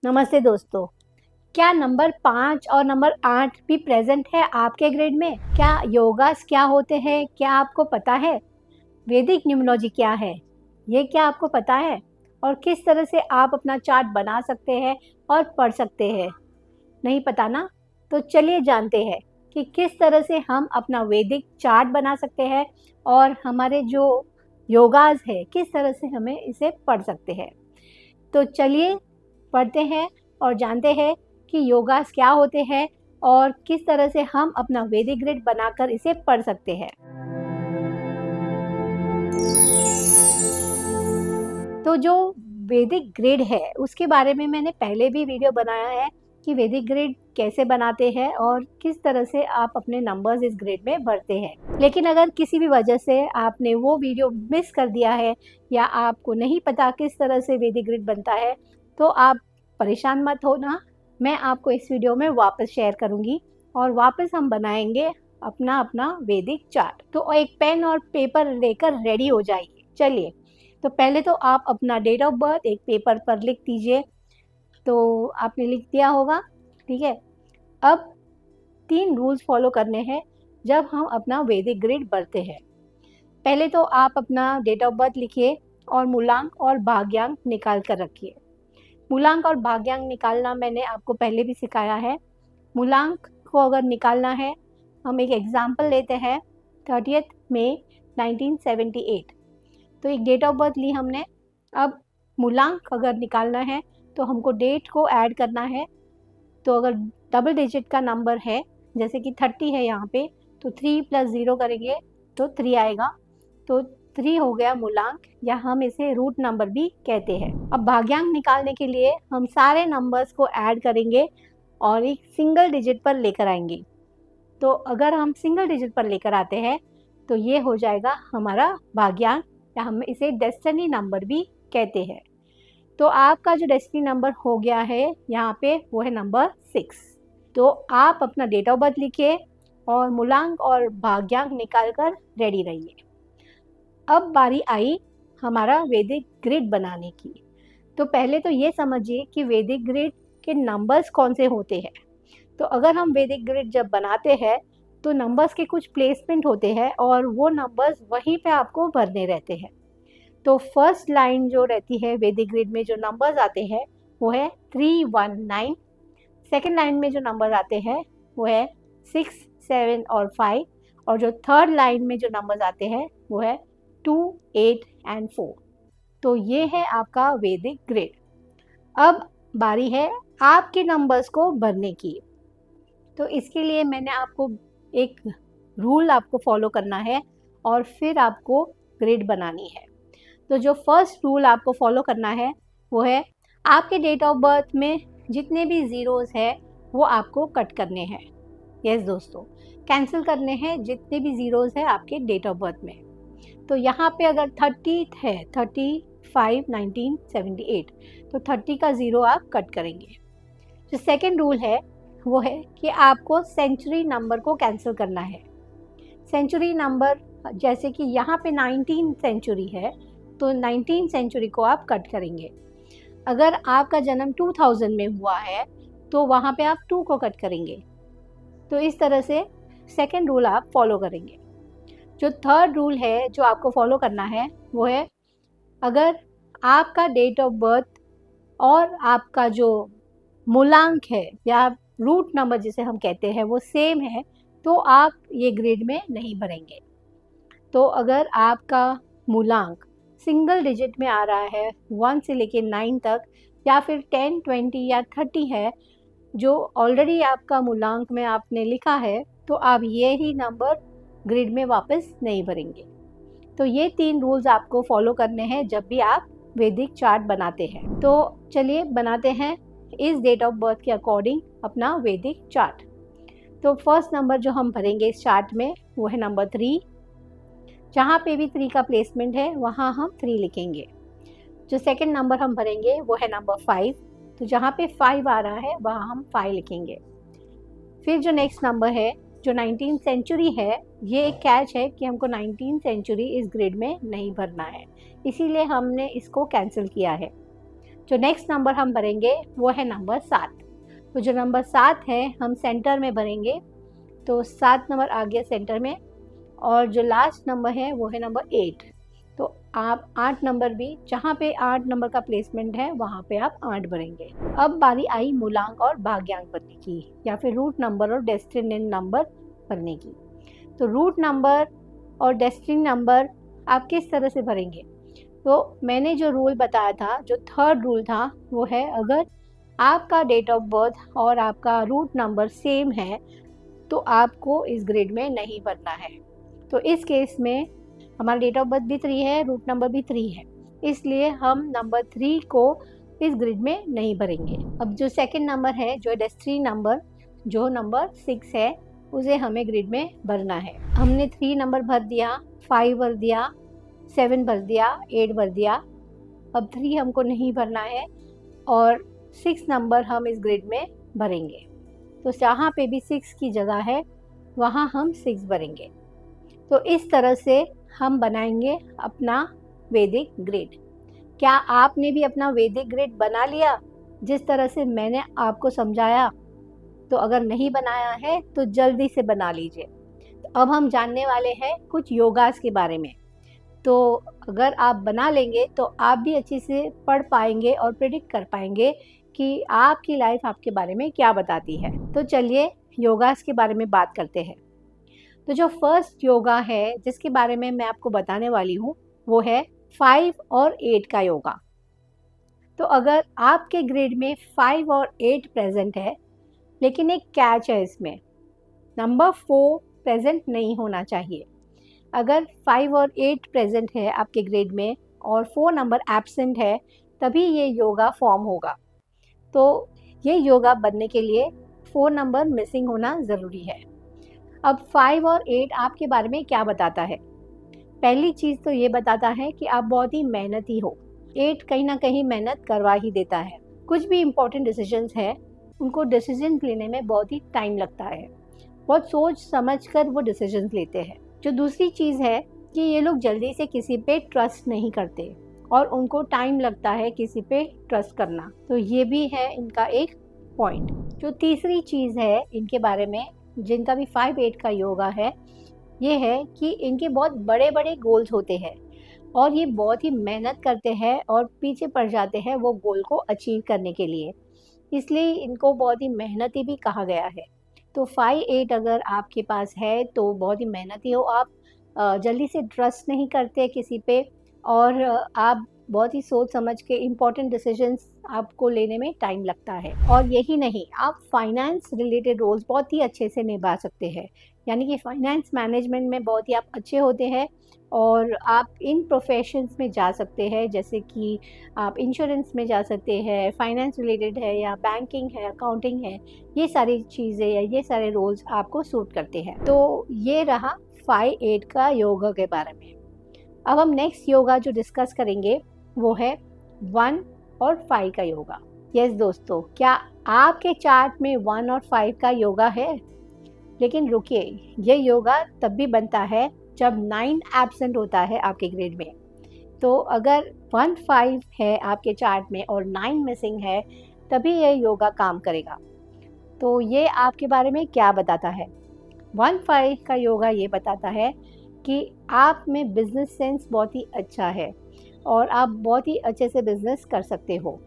नमस्ते दोस्तों। क्या नंबर 5 और नंबर 8 भी प्रेजेंट है आपके ग्रेड में? क्या योगास क्या होते हैं, क्या आपको पता है? वैदिक न्यूमरोलॉजी क्या है, ये क्या आपको पता है? और किस तरह से आप अपना चार्ट बना सकते हैं और पढ़ सकते हैं? नहीं पता ना? तो चलिए जानते हैं कि किस तरह से हम अपना वैदिक चार्ट बना सकते हैं और हमारे जो योगास है किस तरह से हमें इसे पढ़ सकते हैं। तो चलिए पढ़ते हैं और जानते हैं कि योगास क्या होते हैं और किस तरह से हम अपना वैदिक ग्रिड बनाकर इसे पढ़ सकते हैं। तो जो वैदिक ग्रिड है उसके बारे में मैंने पहले भी वीडियो बनाया है कि वैदिक ग्रिड कैसे बनाते हैं और किस तरह से आप अपने नंबर्स इस ग्रिड में भरते हैं। लेकिन अगर किसी भी वजह से आपने वो वीडियो मिस कर दिया है या आपको नहीं पता किस तरह से वैदिक ग्रिड बनता है तो आप परेशान मत हो ना, मैं आपको इस वीडियो में वापस शेयर करूँगी और वापस हम बनाएंगे अपना अपना वैदिक चार्ट। तो एक पेन और पेपर लेकर रेडी हो जाइए। चलिए, तो पहले तो आप अपना डेट ऑफ बर्थ एक पेपर पर लिख दीजिए। तो आपने लिख दिया होगा, ठीक है। अब 3 रूल्स फॉलो करने हैं जब हम अपना वैदिक ग्रिड भरते हैं। पहले तो आप अपना डेट ऑफ बर्थ लिखिए और मूलांक और भाग्यांक निकाल कर रखिए। मूलांक और भाग्यांक निकालना मैंने आपको पहले भी सिखाया है। मूलांक को अगर निकालना है, हम एक एग्जाम्पल लेते हैं 30 मई 1978। तो एक डेट ऑफ बर्थ ली हमने। अब मूलांक अगर निकालना है तो हमको डेट को ऐड करना है। तो अगर डबल डिजिट का नंबर है, जैसे कि 30 है यहाँ पे, तो 3 + 0 करेंगे तो 3 आएगा। तो 3 हो गया मूलांक, या हम इसे रूट नंबर भी कहते हैं। अब भाग्यांक निकालने के लिए हम सारे नंबर्स को ऐड करेंगे और एक सिंगल डिजिट पर लेकर आएंगे। तो अगर हम सिंगल डिजिट पर लेकर आते हैं तो ये हो जाएगा हमारा भाग्यांक, या हम इसे डेस्टिनी नंबर भी कहते हैं। तो आपका जो डेस्टिनी नंबर हो गया है यहाँ पे, वो है नंबर 6। तो आप अपना डेट ऑफ बर्थ लिखिए और मूलांक और भाग्यांक निकाल कर रेडी रहिए। अब बारी आई हमारा वैदिक ग्रिड बनाने की। तो पहले तो ये समझिए कि वैदिक ग्रिड के नंबर्स कौन से होते हैं। तो अगर हम वैदिक ग्रिड जब बनाते हैं तो नंबर्स के कुछ प्लेसमेंट होते हैं और वो नंबर्स वहीं पे आपको भरने रहते हैं। तो फर्स्ट लाइन जो रहती है वैदिक ग्रिड में, जो नंबर्स आते हैं वो है 319। सेकेंड लाइन में जो नंबर आते हैं वो है 6, 7 और 5। और जो थर्ड लाइन में जो नंबर्स आते हैं वो है 2, 8 और 4। तो ये है आपका वैदिक ग्रिड। अब बारी है आपके नंबर्स को भरने की। तो इसके लिए मैंने आपको एक रूल आपको फॉलो करना है और फिर आपको ग्रिड बनानी है। तो जो फर्स्ट रूल आपको फॉलो करना है वो है, आपके डेट ऑफ बर्थ में जितने भी ज़ीरोज़ है वो आपको कट करने हैं। यस दोस्तों, कैंसिल करने हैं जितने भी ज़ीरोज़ है आपके डेट ऑफ बर्थ में। तो यहाँ पे अगर 30 है, 35, 19, 78, तो 30 का 0 आप कट करेंगे। जो सेकेंड रूल है वो है कि आपको सेंचुरी नंबर को कैंसिल करना है। सेंचुरी नंबर, जैसे कि यहाँ पे 19 सेंचुरी है तो 19 सेंचुरी को आप कट करेंगे। अगर आपका जन्म 2000 में हुआ है तो वहाँ पे आप 2 को कट करेंगे। तो इस तरह से सेकेंड रूल आप फॉलो करेंगे। जो थर्ड रूल है जो आपको फॉलो करना है वो है, अगर आपका डेट ऑफ बर्थ और आपका जो मूलांक है या रूट नंबर जिसे हम कहते हैं वो सेम है तो आप ये ग्रिड में नहीं भरेंगे। तो अगर आपका मूलांक सिंगल डिजिट में आ रहा है 1 से लेके 9 तक, या फिर 10, 20 या 30 है जो ऑलरेडी आपका मूलांक में आपने लिखा है, तो आप ये ही नंबर ग्रिड में वापस नहीं भरेंगे। तो ये 3 रूल्स आपको फॉलो करने हैं जब भी आप वैदिक चार्ट बनाते हैं। तो चलिए बनाते हैं इस डेट ऑफ बर्थ के अकॉर्डिंग अपना वैदिक चार्ट। तो फर्स्ट नंबर जो हम भरेंगे इस चार्ट में वो है नंबर 3। जहाँ पे भी 3 का प्लेसमेंट है वहाँ हम 3 लिखेंगे। जो सेकंड नंबर हम भरेंगे वो है नंबर 5। तो जहाँ पे 5 आ रहा है वहाँ हम 5 लिखेंगे। फिर जो नेक्स्ट नंबर है जो 19 सेंचुरी है, ये एक कैच है कि हमको 19 सेंचुरी इस ग्रिड में नहीं भरना है, इसीलिए हमने इसको कैंसिल किया है। जो नेक्स्ट नंबर हम भरेंगे वो है नंबर 7। तो जो नंबर 7 है हम सेंटर में भरेंगे, तो 7 नंबर आ गया सेंटर में। और जो लास्ट नंबर है वो है नंबर 8। तो आप 8 नंबर भी, जहाँ पे 8 नंबर का प्लेसमेंट है वहाँ पे आप 8 भरेंगे। अब बारी आई मूलांक और भाग्यांक भरने की, या फिर रूट नंबर और डेस्टिनेंट नंबर भरने की। तो रूट नंबर और डेस्टिनेंट नंबर आप किस तरह से भरेंगे? तो मैंने जो रूल बताया था, जो थर्ड रूल था, वो है अगर आपका डेट ऑफ बर्थ और आपका रूट नंबर सेम है तो आपको इस ग्रिड में नहीं भरना है। तो इस केस में हमारा डेट ऑफ बर्थ भी 3 है, रूट नंबर भी 3 है, इसलिए हम नंबर 3 को इस ग्रिड में नहीं भरेंगे। अब जो सेकंड नंबर है, जो डेस्टिनी नंबर, जो नंबर 6 है, उसे हमें ग्रिड में भरना है। हमने 3 नंबर भर दिया, 5 भर दिया, 7 भर दिया, 8 भर दिया। अब 3 हमको नहीं भरना है और 6 नंबर हम इस ग्रिड में भरेंगे। तो जहाँ पे भी 6 की जगह है वहाँ हम 6 भरेंगे। तो इस तरह से हम बनाएंगे अपना वैदिक ग्रिड। क्या आपने भी अपना वैदिक ग्रिड बना लिया जिस तरह से मैंने आपको समझाया? तो अगर नहीं बनाया है तो जल्दी से बना लीजिए। तो अब हम जानने वाले हैं कुछ योगास के बारे में। तो अगर आप बना लेंगे तो आप भी अच्छे से पढ़ पाएंगे और प्रेडिक्ट कर पाएंगे कि आपकी लाइफ आपके बारे में क्या बताती है। तो चलिए योगास के बारे में बात करते हैं। तो जो फर्स्ट योगा है जिसके बारे में मैं आपको बताने वाली हूँ वो है 5 और 8 का योगा। तो अगर आपके ग्रिड में 5 और 8 प्रेजेंट है, लेकिन एक कैच है इसमें, नंबर 4 प्रेजेंट नहीं होना चाहिए। अगर 5 और 8 प्रेजेंट है आपके ग्रिड में और 4 नंबर एब्सेंट है, तभी ये योगा फॉर्म होगा। तो ये योगा बनने के लिए 4 नंबर मिसिंग होना ज़रूरी है। अब 5 और 8 आपके बारे में क्या बताता है? पहली चीज़ तो ये बताता है कि आप बहुत ही मेहनती हो। 8 कहीं ना कहीं मेहनत करवा ही देता है। कुछ भी इम्पोर्टेंट डिसीजंस है उनको डिसीजन लेने में बहुत ही टाइम लगता है, बहुत सोच समझ कर वो डिसीजंस लेते हैं। जो दूसरी चीज़ है कि ये लोग जल्दी से किसी पे ट्रस्ट नहीं करते और उनको टाइम लगता है किसी पे ट्रस्ट करना, तो ये भी है इनका एक पॉइंट। जो तीसरी चीज़ है इनके बारे में, जिनका भी 5-8 का योगा है, ये है कि इनके बहुत बड़े बड़े गोल्स होते हैं और ये बहुत ही मेहनत करते हैं और पीछे पड़ जाते हैं वो गोल को अचीव करने के लिए, इसलिए इनको बहुत ही मेहनती भी कहा गया है। तो 5-8 अगर आपके पास है तो बहुत ही मेहनती हो आप, जल्दी से ट्रस्ट नहीं करते किसी पे, और आप बहुत ही सोच समझ के इम्पोर्टेंट डिसीजंस आपको लेने में टाइम लगता है। और यही नहीं, आप फाइनेंस रिलेटेड रोल्स बहुत ही अच्छे से निभा सकते हैं, यानी कि फाइनेंस मैनेजमेंट में बहुत ही आप अच्छे होते हैं और आप इन प्रोफेशंस में जा सकते हैं, जैसे कि आप इंश्योरेंस में जा सकते हैं, फाइनेंस रिलेटेड है या बैंकिंग है, अकाउंटिंग है, ये सारी चीज़ें या ये सारे रोल्स आपको सूट करते हैं। तो ये रहा 5-8 का योगा के बारे में। अब हम नेक्स्ट योगा जो डिस्कस करेंगे वो है 1 और 5 का योगा। यस दोस्तों, क्या आपके चार्ट में 1 और 5 का योगा है? लेकिन रुकिए, ये योगा तब भी बनता है जब 9 एब्सेंट होता है आपके ग्रिड में। तो अगर 1-5 है आपके चार्ट में और 9 मिसिंग है, तभी ये योगा काम करेगा। तो ये आपके बारे में क्या बताता है? 1-5 का योगा ये बताता है कि आप में बिजनेस सेंस बहुत ही अच्छा है और आप बहुत ही अच्छे से बिजनेस कर सकते हो।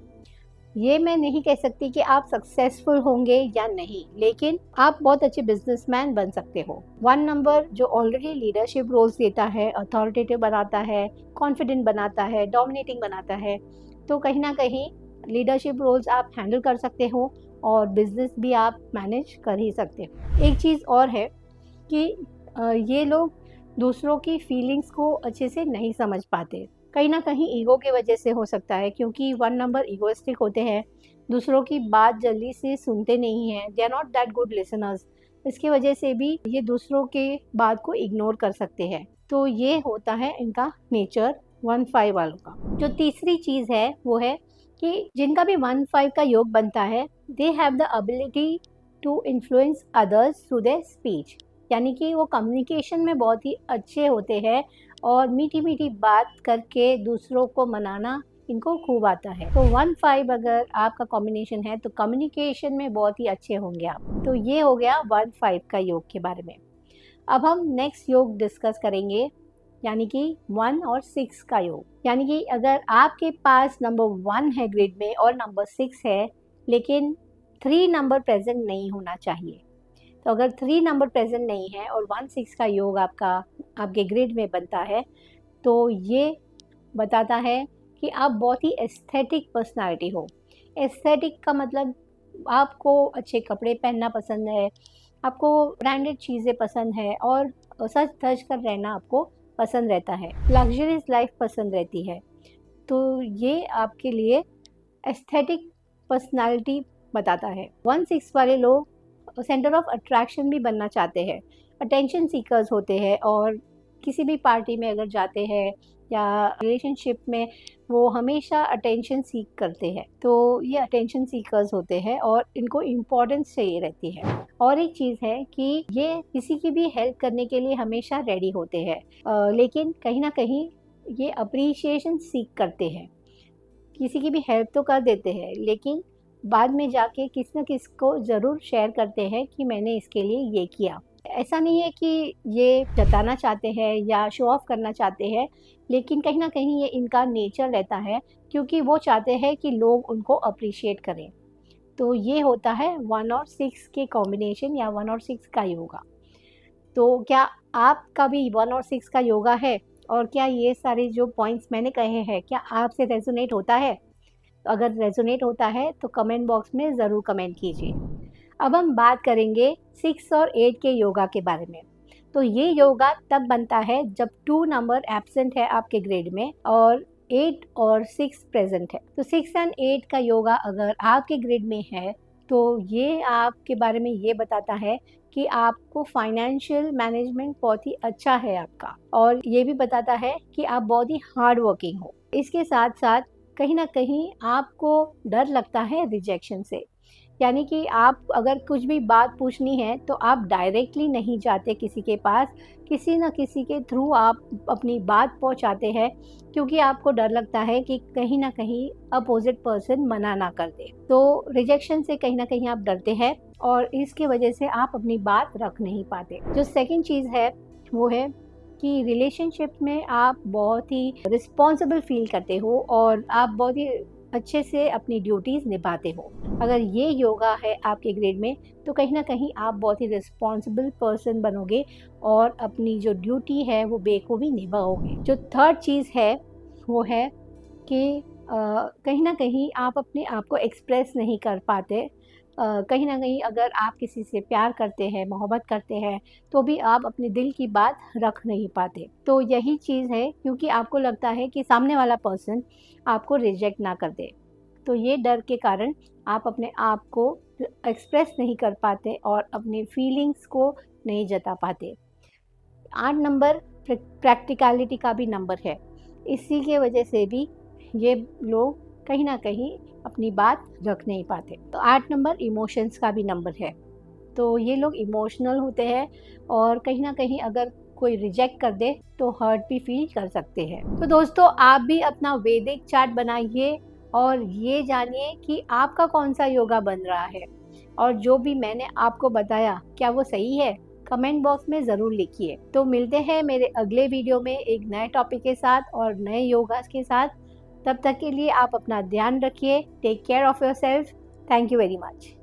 ये मैं नहीं कह सकती कि आप सक्सेसफुल होंगे या नहीं, लेकिन आप बहुत अच्छे बिजनेसमैन बन सकते हो। 1 नंबर जो ऑलरेडी लीडरशिप रोल्स देता है, अथॉरिटेटिव बनाता है, कॉन्फिडेंट बनाता है, डोमिनेटिंग बनाता है, तो कहीं ना कहीं लीडरशिप रोल्स आप हैंडल कर सकते हो और बिजनेस भी आप मैनेज कर ही सकते हो। एक चीज़ और है कि ये लोग दूसरों की फीलिंग्स को अच्छे से नहीं समझ पाते, कहीं ना कहीं ईगो की वजह से हो सकता है, क्योंकि 1 नंबर ईगोइस्टिक होते हैं, दूसरों की बात जल्दी से सुनते नहीं हैं, they are not that good listeners. इसकी वजह से भी ये दूसरों के बात को इग्नोर कर सकते हैं। तो ये होता है इनका नेचर 1-5 वालों का। जो तीसरी चीज़ है वो है कि जिनका भी 1-5 का योग बनता है, they have the ability to influence others through their speech, यानी कि वो कम्युनिकेशन में बहुत ही अच्छे होते हैं और मीठी मीठी बात करके दूसरों को मनाना इनको खूब आता है। तो 1-5 अगर आपका कॉम्बिनेशन है तो कम्युनिकेशन में बहुत ही अच्छे होंगे आप। तो ये हो गया 1-5 का योग के बारे में। अब हम नेक्स्ट योग डिस्कस करेंगे, यानी कि 1 और 6 का योग। यानी कि अगर आपके पास नंबर 1 है ग्रिड में और नंबर 6 है, लेकिन 3 नंबर प्रेजेंट नहीं होना चाहिए। तो अगर 3 नंबर प्रेजेंट नहीं है और 1-6 का योग आपके ग्रिड में बनता है, तो ये बताता है कि आप बहुत ही एस्थेटिक पर्सनालिटी हो। एस्थेटिक का मतलब आपको अच्छे कपड़े पहनना पसंद है, आपको ब्रांडेड चीज़ें पसंद है और सज धज कर रहना आपको पसंद रहता है, लग्जरियस लाइफ पसंद रहती है। तो ये आपके लिए एस्थेटिक पर्सनालिटी बताता है। 1-6 वाले लोग सेंटर ऑफ अट्रैक्शन भी बनना चाहते हैं, अटेंशन सीकर्स होते हैं और किसी भी पार्टी में अगर जाते हैं या रिलेशनशिप में वो हमेशा अटेंशन सीक करते हैं। तो ये अटेंशन सीकर्स होते हैं और इनको इम्पोर्टेंस चाहिए रहती है। और एक चीज़ है कि ये किसी की भी हेल्प करने के लिए हमेशा रेडी होते हैं, लेकिन कहीं ना कहीं ये अप्रिशिएशन सीक करते हैं। किसी की भी हेल्प तो कर देते हैं, लेकिन बाद में जाके किस न किस को ज़रूर शेयर करते हैं कि मैंने इसके लिए ये किया। ऐसा नहीं है कि ये जताना चाहते हैं या शो ऑफ करना चाहते हैं, लेकिन कहीं न कहीं ये इनका नेचर रहता है, क्योंकि वो चाहते हैं कि लोग उनको अप्रिशिएट करें। तो ये होता है 1 और 6 के कॉम्बिनेशन या 1 और 6 का योगा। तो क्या आपका भी 1 और 6 का योगा है? और क्या ये सारे जो पॉइंट्स मैंने कहे हैं, क्या आपसे रेज़ोनेट होता है? अगर रेज़ोनेट होता है तो कमेंट बॉक्स में ज़रूर कमेंट कीजिए। अब हम बात करेंगे 6 और 8 के योगा के बारे में। तो ये योगा तब बनता है जब 2 नंबर एब्सेंट है आपके ग्रिड में और 8 और 6 प्रेजेंट है। तो 6 एंड 8 का योगा अगर आपके ग्रिड में है, तो ये आपके बारे में ये बताता है कि आपको फाइनेंशियल मैनेजमेंट बहुत ही अच्छा है आपका, और ये भी बताता है कि आप बहुत ही हार्ड वर्किंग हो। इसके साथ साथ कहीं ना कहीं आपको डर लगता है रिजेक्शन से, यानी कि आप अगर कुछ भी बात पूछनी है तो आप डायरेक्टली नहीं जाते किसी के पास, किसी न किसी के थ्रू आप अपनी बात पहुंचाते हैं, क्योंकि आपको डर लगता है कि कहीं ना कहीं अपोजिट पर्सन मना ना कर दे। तो रिजेक्शन से कहीं ना कहीं आप डरते हैं और इसकी वजह से आप अपनी बात रख नहीं पाते। जो सेकंड चीज़ है वो है कि रिलेशनशिप में आप बहुत ही रिस्पॉन्सिबल फील करते हो और आप बहुत ही अच्छे से अपनी ड्यूटीज़ निभाते हो। अगर ये योगा है आपके ग्रिड में, तो कहीं ना कहीं आप बहुत ही रिस्पॉन्सिबल पर्सन बनोगे और अपनी जो ड्यूटी है वो बेखूबी निभाओगे। जो थर्ड चीज़ है वो है कि कहीं ना कहीं आप अपने आप को एक्सप्रेस नहीं कर पाते। कहीं ना कहीं अगर आप किसी से प्यार करते हैं, मोहब्बत करते हैं, तो भी आप अपने दिल की बात रख नहीं पाते। तो यही चीज़ है, क्योंकि आपको लगता है कि सामने वाला पर्सन आपको रिजेक्ट ना कर दे। तो ये डर के कारण आप अपने आप को एक्सप्रेस नहीं कर पाते और अपनी फीलिंग्स को नहीं जता पाते। 8 नंबर प्रैक्टिकलिटी का भी नंबर है, इसी के वजह से भी ये लोग कहीं ना कहीं अपनी बात रख नहीं पाते। तो 8 नंबर इमोशंस का भी नंबर है, तो ये लोग इमोशनल होते हैं और कहीं ना कहीं अगर कोई रिजेक्ट कर दे तो हर्ट भी फील कर सकते हैं। तो दोस्तों, आप भी अपना वैदिक चार्ट बनाइए और ये जानिए कि आपका कौन सा योगा बन रहा है, और जो भी मैंने आपको बताया क्या वो सही है, कमेंट बॉक्स में ज़रूर लिखिए। तो मिलते हैं मेरे अगले वीडियो में एक नए टॉपिक के साथ और नए योगास के साथ। तब तक के लिए आप अपना ध्यान रखिए। Take care of yourself. Thank you very much.